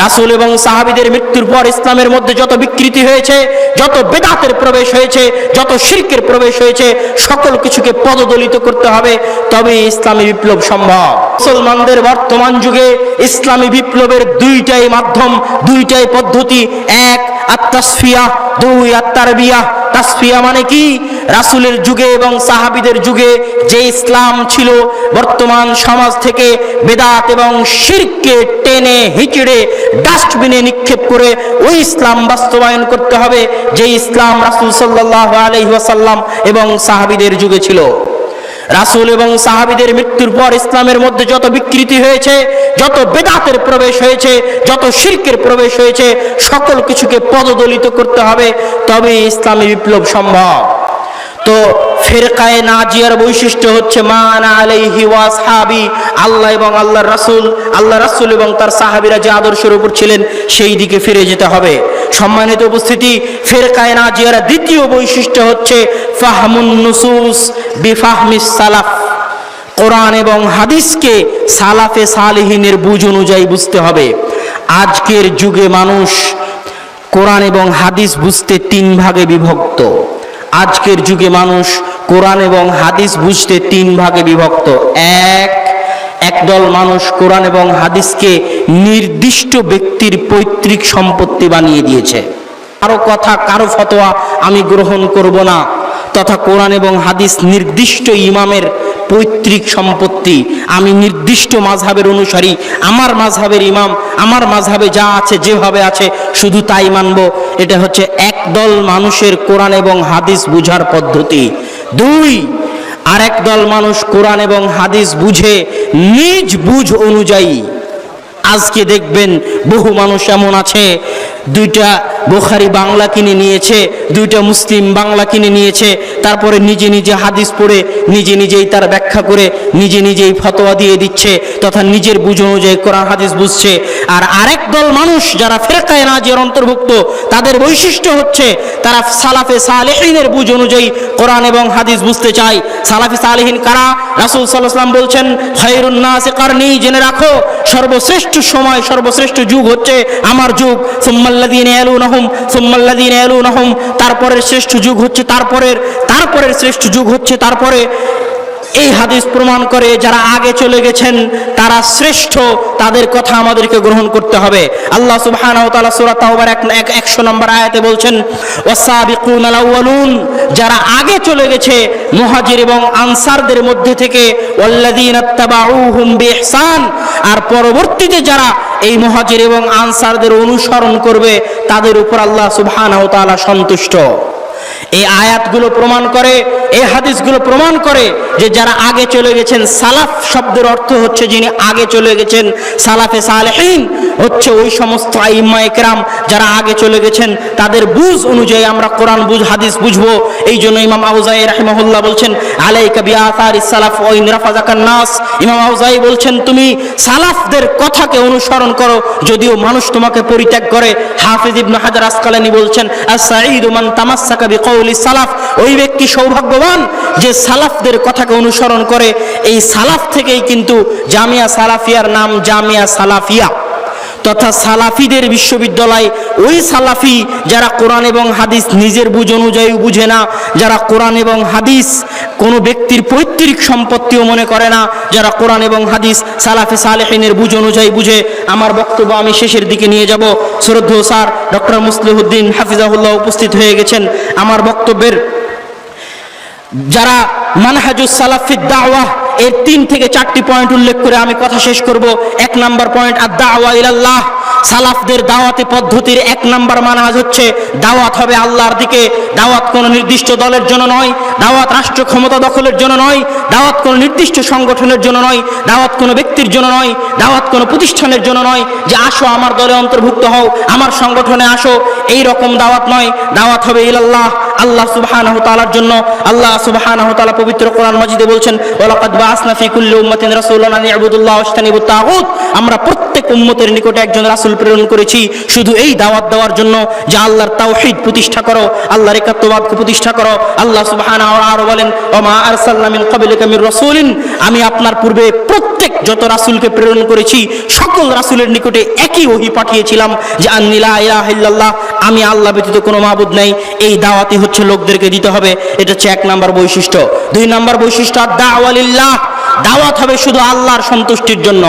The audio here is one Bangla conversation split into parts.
রাসূল এবং সাহাবীদের মৃত্যুর পর ইসলামের মধ্যে যত বিকৃতি হয়েছে, যত বেদাতের প্রবেশ হয়েছে, যত শিরকের প্রবেশ হয়েছে, সকল কিছুকে পদদলিত করতে হবে, তবে ইসলামী বিপ্লব সম্ভব। মুসলমানদের বর্তমান যুগে ইসলামী বিপ্লবের দুইটাই মাধ্যম, দুইটাই পদ্ধতি। এক আত-তাসফিয়া, দুই আত-তারবিয়া। তাসফিয়া মানে কি? রাসূলের যুগে এবং সাহাবীদের যুগে যে ইসলাম ছিল, বর্তমান সমাজ থেকে বেদাত এবং শিরককে টেনে হিচড়ে ডাস্টবিনে নিক্ষেপ করে ওই ইসলাম বাস্তবায়ন করতে হবে যে ইসলাম রাসূল সাল্লাল্লাহু আলাইহি ওয়াসাল্লাম এবং সাহাবীদের যুগে ছিল। রাসূল এবং সাহাবীদের মৃত্যুর পর ইসলামের মধ্যে যত বিকৃতি হয়েছে, যত বেদাতের প্রবেশ হয়েছে, যত শিরকের প্রবেশ হয়েছে, সকল কিছুকে পদদলিত করতে হবে, তবে ইসলামী বিপ্লব সম্ভব। তো ফিরকায়ে নাজিয়ার বৈশিষ্ট্য হচ্ছে মা আনা আলাইহি ওয়া আসহাবি, আল্লাহ এবং আল্লাহর রাসূল এবং তার সাহাবীরা যে আদর্শের উপর ছিলেন সেই দিকে ফিরে যেতে হবে। সম্মানিত উপস্থিতি, ফিরকায়ে নাজিয়ার দ্বিতীয় বৈশিষ্ট্য হচ্ছে ফাহমুন নুসুস বিফাহমিস সালাফ, কোরআন এবং হাদিসকে সালাফে সালেহিনের বুঝ অনুযায়ী বুঝতে হবে। আজকের যুগে মানুষ কোরআন এবং হাদিস বুঝতে তিন ভাগে বিভক্ত। আজকের যুগে মানুষ কোরআন এবং হাদিস বুঝতে তিন ভাগে বিভক্ত। একদল মানুষ কোরআন এবং হাদিসকে নির্দিষ্ট ব্যক্তির পৈতৃক সম্পত্তি বানিয়ে দিয়েছে। কারো কথা, কারো ফতোয়া আমি গ্রহণ করব না, তথা কোরআন এবং হাদিস নির্দিষ্ট ইমামের পৈতৃক সম্পত্তি। আমি নির্দিষ্ট মাযহাবের অনুসারী, আমার মাযহাবের ইমাম, আমার মাযহাবে যা আছে, যেভাবে আছে শুধু তাই মানব। এটা হচ্ছে একদল মানুষের কোরআন এবং হাদিস বুঝার পদ্ধতি। দুই, আরেক দল মানুষ কোরআন এবং হাদিস বুঝে নিজ বুঝ অনুযায়ী। আজকে দেখবেন বহু মানুষ এমন আছে, দুইটা বুখারী বাংলা কিনে নিয়েছে, দুইটা মুসলিম বাংলা কিনে নিয়েছে, তারপরে নিজে নিজে হাদিস পড়ে নিজে নিজেই তার ব্যাখ্যা করে নিজে নিজেই ফতোয়া দিয়ে দিচ্ছে, তথা নিজের বুঝ অনুযায়ী কোরআন হাদিস বুঝছে। আর আরেক দল মানুষ যারা ফিরকায়ে নাজিয়ার অন্তর্ভুক্ত, তাদের বৈশিষ্ট্য হচ্ছে তারা সালাফে সালেহিনের বুঝ অনুযায়ী কোরআন এবং হাদিস বুঝতে চায়। সালাফে সালেহিন কারা? রাসূল সাল্লাল্লাহু আলাইহি ওয়াসাল্লাম বলছেন খায়রুন নাসি কারনি, জেনে রাখো সর্বশ্রেষ্ঠ সময়, সর্বশ্রেষ্ঠ যুগ হচ্ছে আমার যুগ। সুম্মাল্লাযীনা ইয়ালুনাহুম সুম্মাল্লাযীনা ইয়ালুনাহুম, তারপরের শ্রেষ্ঠ যুগ হচ্ছে তারপরের শ্রেষ্ঠ যুগ হচ্ছে তারপরে। এই হাদিস প্রমাণ করে যারা আগে চলে গেছেন তারা শ্রেষ্ঠ, তাদের কথা আমাদেরকে গ্রহণ করতে হবে। আল্লাহ সুবহানাহু ওয়া তাআলা সূরা তাওবার 100 নম্বর আয়াতে বলছেন ওয়াসাবিকুনাল আউয়ালুন, যারা আগে চলে গেছে মুহাজির এবং আনসারদের মধ্যে থেকে, ওয়াল্লাযীনা তাবাউহুম বিইহসান, আর পরবর্তীতে যারা এই মুহাজির এবং আনসারদের অনুসরণ করবে তাদের উপর আল্লাহ সুবহানাহু ওয়া তাআলা সন্তুষ্ট। এই আয়াতগুলো প্রমাণ করে, এই হাদিসগুলো প্রমাণ করে যে যারা আগে চলে গেছেন, সালাফ শব্দের অর্থ হচ্ছে যিনি আগে চলে গেছেন। সালাফে সালেহিন হচ্ছে ওই সমস্ত আইম্মায়ে কেরাম যারা আগে চলে গেছেন, তাদের বুঝ অনুযায়ী আমরা কোরআন বুঝ হাদিস বুঝবো। এই জন্য ইমাম আউজাঈ রাহিমাহুল্লাহ বলছেন আলাইকা বিআথারিস সালাফ ওয়া ইন রাফাযাকান নাস। ইমাম আউজাঈ বলছেন তুমি সালাফদের কথাকে অনুসরণ করো, যদিও মানুষ তোমাকে পরিত্যাগ করে। হাফিজ ইবনে হাজার আসকালানী বলছেন আস-সাঈদু মান তামাসসাকা বিকাউলি সালাফ, ওই ব্যক্তি সৌভাগ্যবান যে সালাফদের কথাকে অনুসরণ করে। এই সালাফ থেকেই কিন্তু জামিয়া সালাফিয়ার নাম জামিয়া সালাফিয়া, তথা সালাফিদের বিশ্ববিদ্যালয়। ওই সালাফি যারা কোরআন এবং হাদিস নিজের বুঝ অনুযায়ী বুঝে না, যারা কোরআন এবং হাদিস কোনো ব্যক্তির পৈতৃক সম্পত্তিও মনে করে না, যারা কোরআন এবং হাদিস সালাফি সালেহিনের বুঝ অনুযায়ী বুঝে। আমার বক্তব্য আমি শেষের দিকে নিয়ে যাব। শ্রদ্ধেয় স্যার ডক্টর মুসলিহুদ্দিন হাফিজাহুল্লাহ উপস্থিত হয়ে গেছেন। আমার বক্তব্যের যারা মানহাজুস সালাফ ফিদ দাওয়াহ এর 3 থেকে 4টি পয়েন্ট উল্লেখ করে আমি কথা শেষ করব। 1 নম্বর পয়েন্ট আদ-দাওয়া ইলাল্লাহ। সালাফদের দাওয়াতে পদ্ধতির 1 নম্বর মানহাজ হচ্ছে দাওয়াত হবে আল্লাহর দিকে। দাওয়াত কোনো নির্দিষ্ট দলের জন্য নয়, দাওয়াত রাষ্ট্র ক্ষমতা দখলের জন্য নয়, দাওয়াত কোনো নির্দিষ্ট সংগঠনের জন্য নয়, দাওয়াত কোনো ব্যক্তির জন্য নয়, দাওয়াত কোনো প্রতিষ্ঠানের জন্য নয় যে আসো আমার দলে অন্তর্ভুক্ত হও, আমার সংগঠনে আসো, এই রকম দাওয়াত নয়। দাওয়াত হবে ইলাল্লাহ, আল্লাহ সুবহানাহু ওয়া তাআলার জন্য। আল্লাহ সুবহানাহু ওয়া তাআলা পবিত্র কোরআন মাজিদে বলছেন, ওয়ালাকাদ বাআসনা ফি কুল্লি উম্মাতিন রাসূলান আন ইবুদুল্লাহ ওয়াজতানিবুত তাগুত। আমরা প্রত্যেক উম্মতের নিকটে একজন রাসূল প্রেরণ করেছি শুধু এই দাওয়াত দেওয়ার জন্য যে আল্লাহর তাওহীদ প্রতিষ্ঠা করো, আল্লাহর একাত্মবাদকে প্রতিষ্ঠা করো। আল্লাহ সুবহানাহু ওয়া তাআলা বলেন, ওয়া মা আরসালনা মিন ক্বাবলিকা মির রাসূলিন, আমি আপনার পূর্বে প্রত্যেক যত রাসূলকে প্রেরণ করেছি সকল রাসূলের নিকটে একই ওহী পাঠিয়েছিলাম যে আন্নী লা ইলাহা ইল্লাল্লাহ, আমি আল্লাহ ব্যতীত কোনো মাবুদ নাই। এই দাওয়াতই হচ্ছে লোকদেরকে দিতে হবে। এটা হচ্ছে 1 নম্বর বৈশিষ্ট্য। 2 নম্বর বৈশিষ্ট্য দাওয়া লিল্লাহ, দাওয়াত হবে শুধু আল্লাহর সন্তুষ্টির জন্য।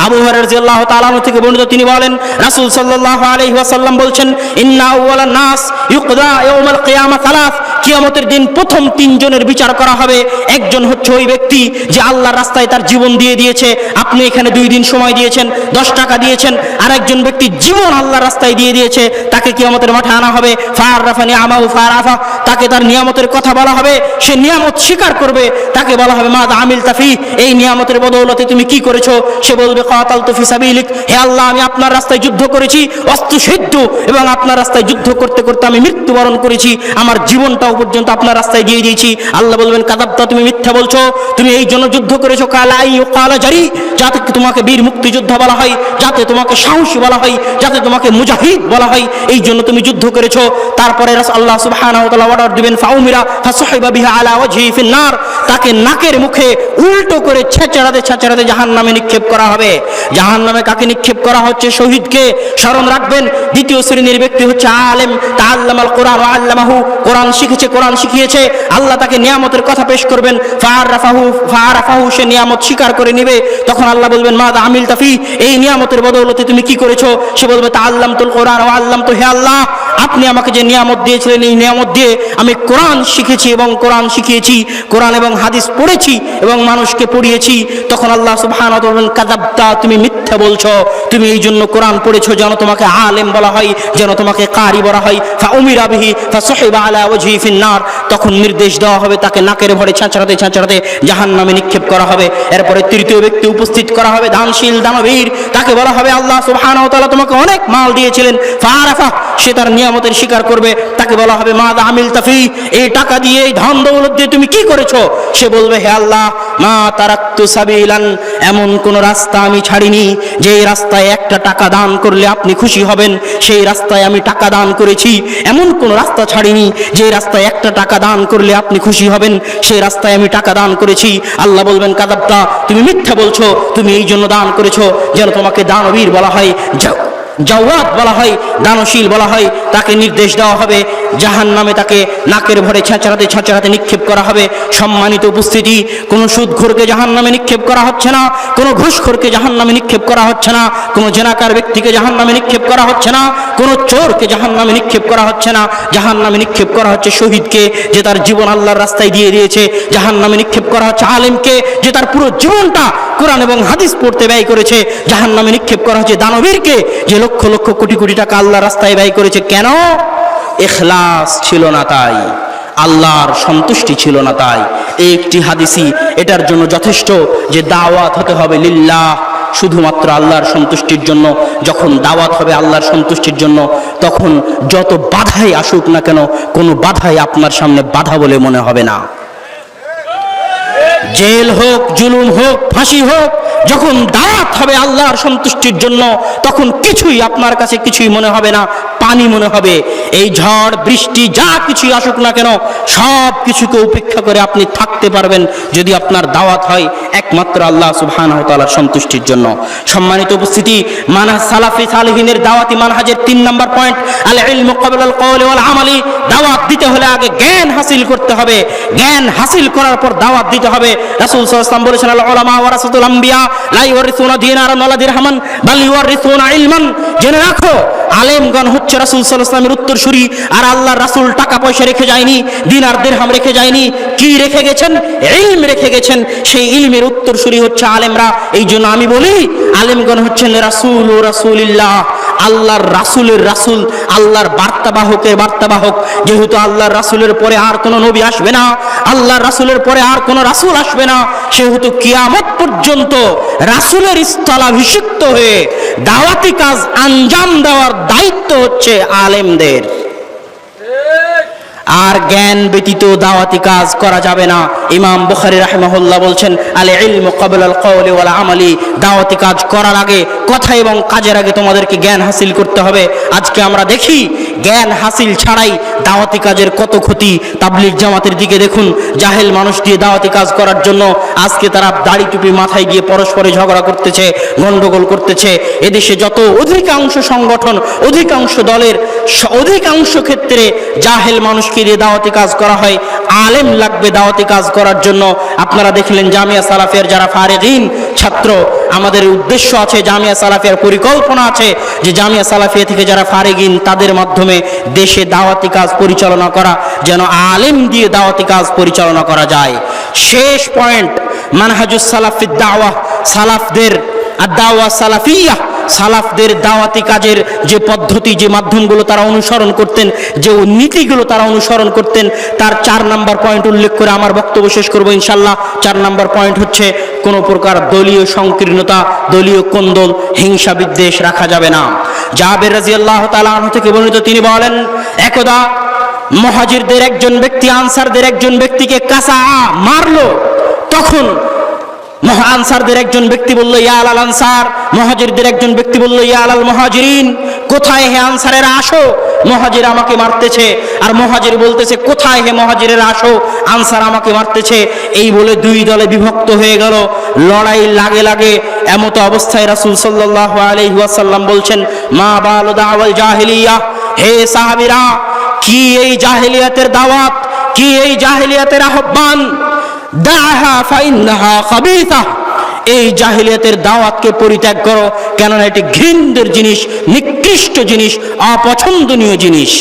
আবু হুরায়রা রাদিয়াল্লাহু তাআলা আনহু থেকে বর্ণিত, তিনি বলেন রাসূল সাল্লাল্লাহু আলাইহি ওয়াসাল্লাম বলছেন, ইন্না আউওয়ালান নাস ইউকদা ইয়াউমাল কিয়ামা সালাস, কিয়ামতের দিন প্রথম 3 জনের বিচার করা হবে। একজন হচ্ছে ওই ব্যক্তি যে আল্লাহর রাস্তায় তার জীবন দিয়ে দিয়েছে। আপনি এখানে 2 দিন সময় দিয়েছেন, 10 টাকা দিয়েছেন। আর একজন ব্যক্তি জীবন আল্লাহর রাস্তায় দিয়ে দিয়েছে, তাকে কিয়ামতের মাঠে আনা হবে। ফারাফানি আমাহু ফারাফা, তাকে তার নিয়ামতের কথা বলা হবে, সে নিয়ামত স্বীকার করবে। তাকে বলা হবে মা আমিলতা ফি, এই নিয়ামতের বদৌলতে তুমি কি করেছো? সে বলবে কাতালতু ফি সাবিলিক, হে আল্লাহ আমি আপনার রাস্তায় যুদ্ধ করেছি, অস্তুসিদ্ধ, এবং আপনার রাস্তায় যুদ্ধ করতে করতে আমি মৃত্যুবরণ করেছি, আমার জীবনটাও পর্যন্ত আপনার রাস্তায় দিয়ে দিয়েছি। আল্লাহ বলবেন কাযাবতা, তুমি মিথ্যা বলছো, তুমি এই জন্য যুদ্ধ করেছো কালা ইউকালা জারি, যাতে তোমাকে বীর মুক্তিযোদ্ধা বলা হয়, যাতে তোমাকে সাহসী বলা হয়, যাতে তোমাকে মুজাহিদ বলা হয়, এই জন্য তুমি যুদ্ধ করেছো। তারপরে আল্লাহ সুবহানাহু ওয়া তাআলা অর্ডার দিবেন ফাউমিরা ফাসহিবা বিহা আলা ওয়াজহি ফিন নার, তাকে নাকের মুখে উল্টো করে ছেঁচড়াতে ছেঁচড়াতে জাহান্নামে নিক্ষেপ করা হবে। জাহান্নামে কাকে নিক্ষেপ করা হচ্ছে? শহীদকে। স্মরণ রাখবেন, 2য় শ্রেণীর ব্যক্তি হচ্ছে আলেম, তাআল্লামাল কোরআন ওয়া আল্লামাহু, কোরআন শিখেছে, কোরআন শিখিয়েছে। আল্লাহ তাকে নিয়ামতের কথা পেশ করবেন, ফারাফাহু, সে নিয়ামত স্বীকার করে নেবে। তখন আল্লাহ বলবেন মাযা আমিলতা ফি, এই নিয়ামতের বদৌলতে তুমি কি করেছো? সে বলবে তাআল্লামতুল কোরআন ওয়া আল্লামতু, হে আল্লাহ আপনি আমাকে যে নিয়ামত দিয়েছিলেন এই নিয়ামত দিয়ে আমি কোরআন শিখেছি এবং কোরআন শিখিয়েছি, কোরআন এবং হাদিস পড়েছি এবং মানুষকে পড়িয়েছি। তখন আল্লাহ সুবহানাহু ওয়া তাআলা বলেন কাযাবতা, তুমি মিথ্যা বলছো, তুমি এই জন্য কোরআন পড়েছো যেন তোমাকে আলেম বলা হয়, যেন তোমাকে কারি বলা হয়। ফাউমিরা বিহি ফাসহিবা আলা ওয়াজহি ফিন নার, তখন নির্দেশ দেওয়া হবে তাকে নাকের ভরে ছেঁচড়াতে ছেঁচড়াতে জাহান্নামে নিক্ষেপ করা হবে। এরপরে 3য় ব্যক্তি উপস্থিত করা হবে, দানশীল দানবীর, তাকে বলা হবে আল্লাহ সুবহানাহু ওয়া তাআলা তোমাকে অনেক মাল দিয়েছিলেন, ফারাফা, সে তার নিয়ামতের স্বীকার করবে। তাকে বলা হবে মাযা আমিলতা ফি, এই টাকা দিয়ে এই ধন দৌলত দিয়ে তুমি কি করেছো? সে বলবে হে আল্লাহ মা তারাকতু সাবিলান, এমন কোন রাস্তা আমি ছাড়িনি যে রাস্তায় একটা টাকা দান করলে আপনি খুশি হবেন, সেই রাস্তায় আমি টাকা দান করেছি। এমন কোন রাস্তা ছাড়িনি যে রাস্তায় একটা টাকা দান করলে আপনি খুশি হবেন, সেই রাস্তায় আমি টাকা দান করেছি। আল্লাহ বলবেন কাযাবতা, তুমি মিথ্যা বলছো, তুমি এই জন্য দান করেছো যেন তোমাকে দানবীর বলা হয়, জাওয়াত বলা হয়, দানশীল বলা হয়। তাকে নির্দেশ দেওয়া হবে জাহান্নামে তাকে নাকের ভরে ছেঁচড়াতে ছেঁচড়াতে নিক্ষেপ করা হবে। সম্মানিত উপস্থিতি, কোনো সুদখোরকে জাহান্নামে নিক্ষেপ করা হচ্ছে না, কোনো ঘুষখোরকে জাহান্নামে নিক্ষেপ করা হচ্ছে না, কোনো জেনাকার ব্যক্তিকে জাহান্নামে নিক্ষেপ করা হচ্ছে না, কোনো চোরকে জাহান্নামে নিক্ষেপ করা হচ্ছে না। জাহান্নামে নিক্ষেপ করা হচ্ছে শহীদকে, যে তার জীবন আল্লাহর রাস্তায় দিয়ে দিয়েছে। জাহান্নামে নিক্ষেপ করা হচ্ছে আলেমকে, যে তার পুরো জীবনটা কোরআন এবং হাদিস পড়তে ব্যয় করেছে। জাহান্নামে নিক্ষেপ করা হচ্ছে দানবীরকে, যে লক্ষ লক্ষ কোটি কোটি টাকা আল্লাহর রাস্তায় ব্যয় করেছে। কেন? ইখলাস ছিল না তাই, আল্লাহর সন্তুষ্টি ছিল না তাই। এই একটি হাদিসই এটার জন্য যথেষ্ট যে দাওয়াত হতে হবে লিল্লাহ, শুধুমাত্র আল্লাহর সন্তুষ্টির জন্য। যখন দাওয়াত হবে আল্লাহর সন্তুষ্টির জন্য, তখন যত বাধাই আসুক না কেন, কোনো বাধাই আপনার সামনে বাধা বলে মনে হবে না। জেল হোক, জুলুম হোক, ফাঁসি হোক, যখন দাওয়াত হবে আল্লাহর সন্তুষ্টির জন্য, তখন কিছুই আপনার কাছে কিছুই মনে হবে না, পানি মনে হবে। এই ঝড় বৃষ্টি যা কিছুই আসুক না কেন, সব কিছুকে উপেক্ষা করে আপনি থাকতে পারবেন যদি আপনার দাওয়াত হয় একমাত্র আল্লাহ সুবহানাহু ওয়া তাআলার সন্তুষ্টির জন্য। সম্মানিত উপস্থিতি, মানহাজ সালাফি সালেহিনের দাওয়াতি মানহাজের 3 নম্বর পয়েন্ট আল ইলমু ক্বাবলা আল কওলি ওয়াল আমালি। দাওয়াত দিতে হলে আগে জ্ঞান হাসিল করতে হবে, জ্ঞান হাসিল করার পর দাওয়াত দিতে হবে। রাসূল সাল্লাল্লাহু আলাইহি ওয়াসাল্লাম বলেছেন আল উলামা ওয়ারাসাতুল আম্বিয়া লা ইউরিসুনা দীনারান ওয়ালা দিরহামান বাল ইউরিসুনা ইলমান। জেনে রাখো, আলেমগণ হচ্ছে রাসূল সাল্লাল্লাহু আলাইহি ওয়াসাল্লামের উত্তরসূরি। আর আল্লাহর রাসূল টাকা পয়সা রেখে যায়নি, দিনার দিরহাম রেখে যায়নি, কি রেখে গেছেন? ইলম রেখে গেছেন। সেই ইলমের উত্তরসূরি হচ্ছে আলেমরা। এই জন্য আমি বলি আলেমগণ হচ্ছেন রাসূল ও রাসূলিল্লাহ, আল্লাহর রাসূলের রাসূল, আল্লাহর বার্তাবাহকের বার্তাবাহক। যেহেতু আল্লাহর রাসূলের পরে আর কোনো নবী আসবে না, আল্লাহর রাসূলের পরে আর কোনো রাসূল আসবে না, সেহেতু কিয়ামত পর্যন্ত রাসূলের স্থলাভিষিক্ত হয়ে দাওয়াতি কাজ আঞ্জাম দেওয়ার দায়িত্ব হচ্ছে আলেমদের। আর জ্ঞান ব্যতীত দাওয়াতি কাজ করা যাবে না। ইমাম বুখারী রাহিমাহুল্লাহ বলছেন, আল ইলমু ক্বাবলা আল কওলি ওয়াল আমালি, দাওয়াতি কাজ করার আগে, কথা এবং কাজের আগে তোমাদেরকে জ্ঞান হাসিল করতে হবে। আজকে আমরা দেখি জ্ঞান হাসিল ছাড়াই দাওয়াতি কাজের কত ক্ষতি। তাবলীগ জামাতের দিকে দেখুন, জাহেল মানুষ দিয়ে দাওয়াতি কাজ করার জন্য আজকে তারা দাড়ি টুপি মাথায় গিয়ে পরস্পরে ঝগড়া করতেছে, গন্ডগোল করতেছে। এদেশে যত অধিকাংশ সংগঠন, অধিকাংশ দলের অধিকাংশ ক্ষেত্রে জাহেল মানুষকে দিয়ে দাওয়াতি কাজ করা হয়। আলেম লাগবে দাওয়াতি কাজ করার জন্য। আপনারা দেখলেন জামিয়া সালাফিয়ার যারা ফারিগিন ছাত্র, আমাদের উদ্দেশ্য আছে, জামিয়া সালাফিয়ার পরিকল্পনা আছে যে জামিয়া সালাফিয়া থেকে যারা ফারিগিন তাদের মাধ্যমে দেশে দাওয়াতি কাজ পরিচালনা করা, যেন আলেম দিয়ে দাওয়াতি কাজ পরিচালনা করা যায়। শেষ পয়েন্ট, মানহাজুস সালাফিদ দাওয়া, সালাফদের দাওয়া সালাফিয়া, সালাফদের দাওয়াতি কাজের যে পদ্ধতি, যে মাধ্যমগুলো তারা অনুসরণ করতেন, যে নীতিগুলো তারা অনুসরণ করতেন, তার 4 নাম্বার পয়েন্ট উল্লেখ করে আমার বক্তব্য শেষ করবো ইনশাল্লাহ। 4 নাম্বার পয়েন্ট হচ্ছে, কোনো প্রকার দলীয় সংকীর্ণতা, দলীয় কোন্দল, হিংসা বিদ্বেষ রাখা যাবে না। জাবের রাদিয়াল্লাহু তাআলা আনহু থেকে বর্ণিত, তিনি বলেন, একদা মুহাজিরদের একজন ব্যক্তি আনসারদের একজন ব্যক্তিকে কাসা মারলো। তখন আনসারদের একজন ব্যক্তি বলল, ইয়া আলাল আনসার, মুহাজিরদের একজন ব্যক্তি বলল, ইয়া আলাল মুহাজিরিন, কোথায় হে আনসারেরা আসো, মুহাজির আমাকে মারতেছে। আর মুহাজির বলতেছে, কোথায় হে মুহাজিরেরা আসো, আনসার আমাকে মারতেছে। এই বলে দুই দলে বিভক্ত হয়ে গেল, লড়াই লাগে লাগে। এমত অবস্থায় রাসূল সাল্লাল্লাহু আলাইহি ওয়াসাল্লাম বলছেন, মা বালু দাওয়াল জাহিলিয়া, হে সাহাবীরা, কি এই জাহিলিয়াতের দাওয়াত, কি এই জাহিলিয়াতের আহ্বান, দাহা ফাইন্নাহা খাবিসা, এই জাহিলিয়াতের দাওয়াতকে পরিত্যাগ করো, কেননা এটি ঘৃণ্যের জিনিস, নিকৃষ্ট জিনিস, অপছন্দনীয় জিনিস।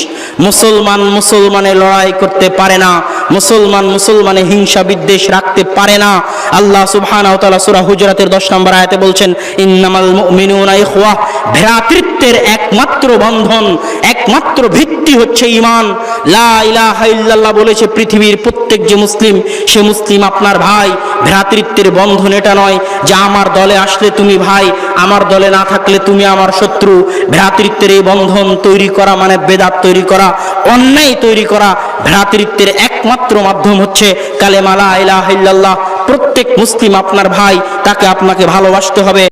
মুসলমান মুসলমানে লড়াই করতে পারে না, মুসলমান মুসলমানে হিংসা বিদ্বেষ রাখতে পারে না। আল্লাহ সুবহানাহু ওয়া তাআলা সূরা হুজরাতের 10 নম্বর আয়াতে বলছেন, ইন্নামাল মুমিনুনা ইখওয়া, ভ্রাতৃত্বের একমাত্র বন্ধন, একমাত্র ভিত্তি হচ্ছে ঈমান। লা ইলাহা ইল্লাল্লাহ বলেছে পৃথিবীর প্রত্যেক যে মুসলিম, সে মুসলিম আপনার ভাই। ভ্রাতৃত্বের বন্ধন এটা নয় যে আমার দলে আসলে তুমি ভাই, আমার দলে না থাকলে তুমি আমার শত্রু। ভ্রাতৃত্বের এই বন্ধন তৈরি করা মানে বেদাত তৈরি করা, অন্যায় তৈরি করা। ভ্রাতৃত্বের একমাত্র মাধ্যম হচ্ছে কালেমা লা ইলাহা ইল্লাল্লাহ। প্রত্যেক মুসলিম আপনার ভাই, তাকে আপনাকে ভালোবাসতে হবে।